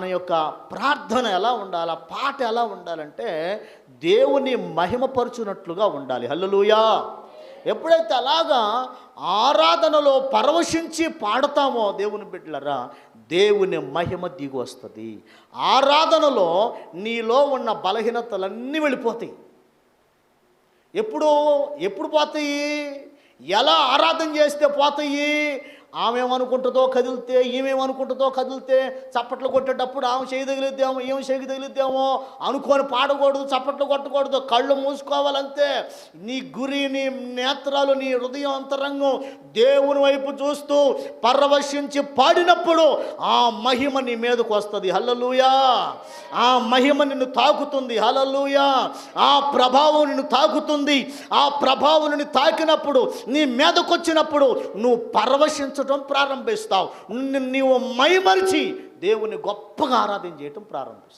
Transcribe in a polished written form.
మన యొక్క ప్రార్థన ఎలా ఉండాలి, ఆ పాట ఎలా ఉండాలంటే దేవుని మహిమపరచునట్లుగా ఉండాలి. హల్లెలూయా. ఎప్పుడైతే అలాగా ఆరాధనలో పరవశించి పాడతామో దేవుని బిడ్డలరా, దేవుని మహిమ దిగి వస్తుంది. ఆరాధనలో నీలో ఉన్న బలహీనతలన్నీ వెళ్ళిపోతాయి. ఎప్పుడు పోతాయి? ఎలా ఆరాధన చేస్తే పోతాయి? ఆమెమనుకుంటుందో కదిలితే, ఈమెమనుకుంటుందో కదిలితే, చప్పట్లు కొట్టేటప్పుడు ఆమె చేయి తగిలిద్దామో, ఏమి చేయి తగిలిద్దామో అనుకొని పాడకూడదు, చప్పట్లు కొట్టకూడదు, కళ్ళు మూసుకోవాలంతే. నీ గురి, నీ నేత్రాలు, నీ హృదయం అంతరంగం దేవుని వైపు చూస్తూ పరవశించి పాడినప్పుడు ఆ మహిమ నీ మీదకు వస్తుంది. హల్లెలూయా. ఆ మహిమ నిన్ను తాకుతుంది. హల్లెలూయా. ఆ ప్రభావం నిన్ను తాకుతుంది. ఆ ప్రభావం నిన్ను తాకినప్పుడు, నీ మీదకు వచ్చినప్పుడు నువ్వు పరవశించడం ప్రారంభిస్తావు. నీవు మైమరిచి దేవుని గొప్పగా ఆరాధన చేయటం ప్రారంభిస్తావు.